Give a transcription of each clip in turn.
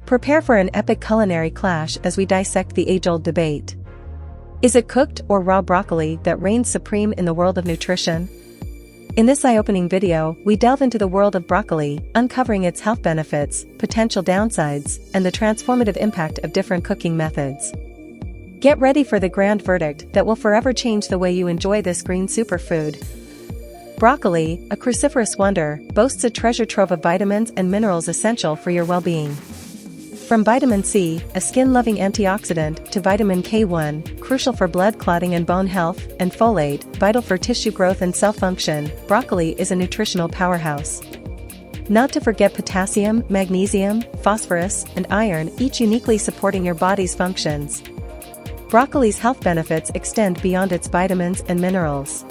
Prepare for an epic culinary clash as we dissect the age-old debate. Is it cooked or raw broccoli that reigns supreme in the world of nutrition? In this eye-opening video, we delve into the world of broccoli, uncovering its health benefits, potential downsides, and the transformative impact of different cooking methods. Get ready for the grand verdict that will forever change the way you enjoy this green superfood. Broccoli, a cruciferous wonder, boasts a treasure trove of vitamins and minerals essential for your well-being. From vitamin C, a skin-loving antioxidant, to vitamin K1, crucial for blood clotting and bone health, and folate, vital for tissue growth and cell function, broccoli is a nutritional powerhouse. Not to forget potassium, magnesium, phosphorus, and iron, each uniquely supporting your body's functions. Broccoli's health benefits extend beyond its vitamins and minerals.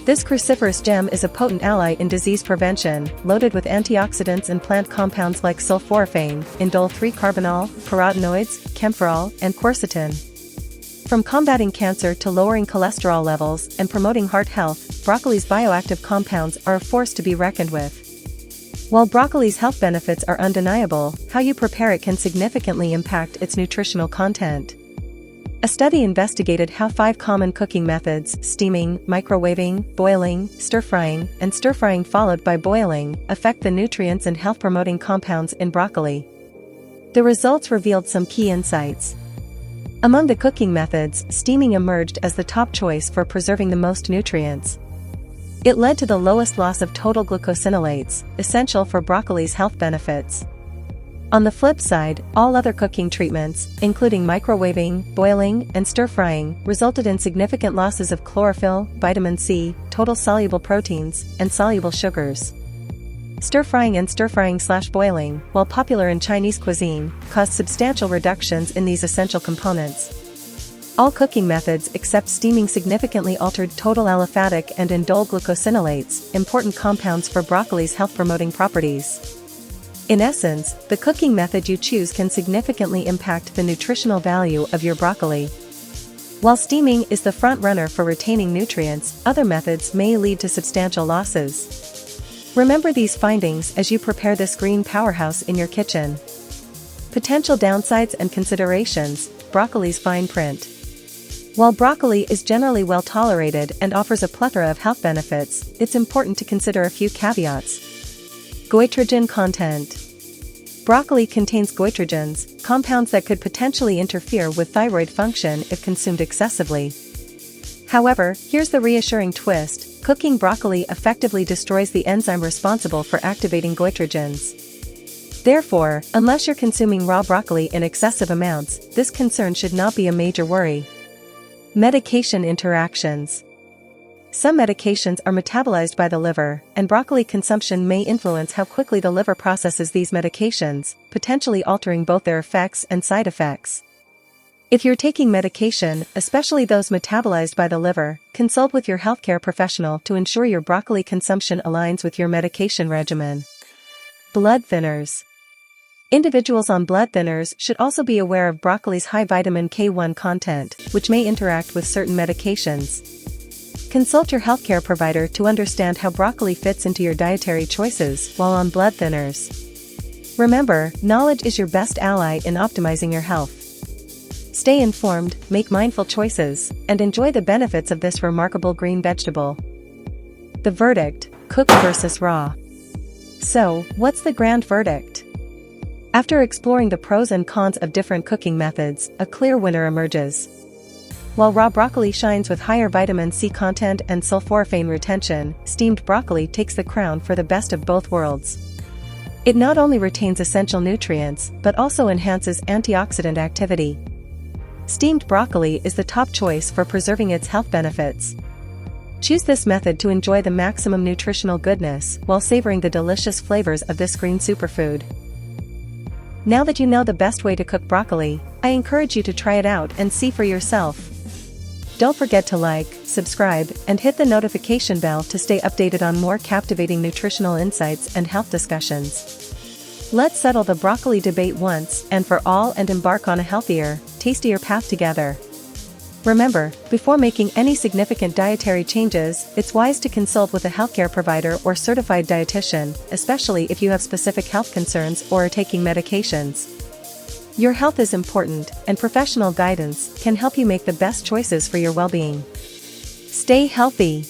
This cruciferous gem is a potent ally in disease prevention, loaded with antioxidants and plant compounds like sulforaphane, indole-3-carbinol, carotenoids, camphorol, and quercetin. From combating cancer to lowering cholesterol levels and promoting heart health, broccoli's bioactive compounds are a force to be reckoned with. While broccoli's health benefits are undeniable, how you prepare it can significantly impact its nutritional content. A study investigated how 5 common cooking methods, steaming, microwaving, boiling, stir-frying, and stir-frying followed by boiling, affect the nutrients and health-promoting compounds in broccoli. The results revealed some key insights. Among the cooking methods, steaming emerged as the top choice for preserving the most nutrients. It led to the lowest loss of total glucosinolates, essential for broccoli's health benefits. On the flip side, all other cooking treatments, including microwaving, boiling, and stir-frying, resulted in significant losses of chlorophyll, vitamin C, total soluble proteins, and soluble sugars. Stir-frying and stir-frying/boiling, while popular in Chinese cuisine, caused substantial reductions in these essential components. All cooking methods except steaming significantly altered total aliphatic and indole glucosinolates, important compounds for broccoli's health-promoting properties. In essence, the cooking method you choose can significantly impact the nutritional value of your broccoli. While steaming is the front runner for retaining nutrients, other methods may lead to substantial losses. Remember these findings as you prepare this green powerhouse in your kitchen. Potential downsides and considerations: broccoli's fine print. While broccoli is generally well tolerated and offers a plethora of health benefits, it's important to consider a few caveats. Goitrogen content. Broccoli contains goitrogens, compounds that could potentially interfere with thyroid function if consumed excessively. However, here's the reassuring twist: cooking broccoli effectively destroys the enzyme responsible for activating goitrogens. Therefore, unless you're consuming raw broccoli in excessive amounts, this concern should not be a major worry. Medication interactions. Some medications are metabolized by the liver, and broccoli consumption may influence how quickly the liver processes these medications, potentially altering both their effects and side effects. If you're taking medication, especially those metabolized by the liver, consult with your healthcare professional to ensure your broccoli consumption aligns with your medication regimen. Blood thinners. Individuals on blood thinners should also be aware of broccoli's high vitamin K1 content, which may interact with certain medications. Consult your healthcare provider to understand how broccoli fits into your dietary choices while on blood thinners. Remember, knowledge is your best ally in optimizing your health. Stay informed, make mindful choices, and enjoy the benefits of this remarkable green vegetable. The verdict: cooked versus raw. So, what's the grand verdict? After exploring the pros and cons of different cooking methods, a clear winner emerges. While raw broccoli shines with higher vitamin C content and sulforaphane retention, steamed broccoli takes the crown for the best of both worlds. It not only retains essential nutrients, but also enhances antioxidant activity. Steamed broccoli is the top choice for preserving its health benefits. Choose this method to enjoy the maximum nutritional goodness while savoring the delicious flavors of this green superfood. Now that you know the best way to cook broccoli, I encourage you to try it out and see for yourself. Don't forget to like, subscribe, and hit the notification bell to stay updated on more captivating nutritional insights and health discussions. Let's settle the broccoli debate once and for all and embark on a healthier, tastier path together. Remember, before making any significant dietary changes, it's wise to consult with a healthcare provider or certified dietitian, especially if you have specific health concerns or are taking medications. Your health is important, and professional guidance can help you make the best choices for your well-being. Stay healthy.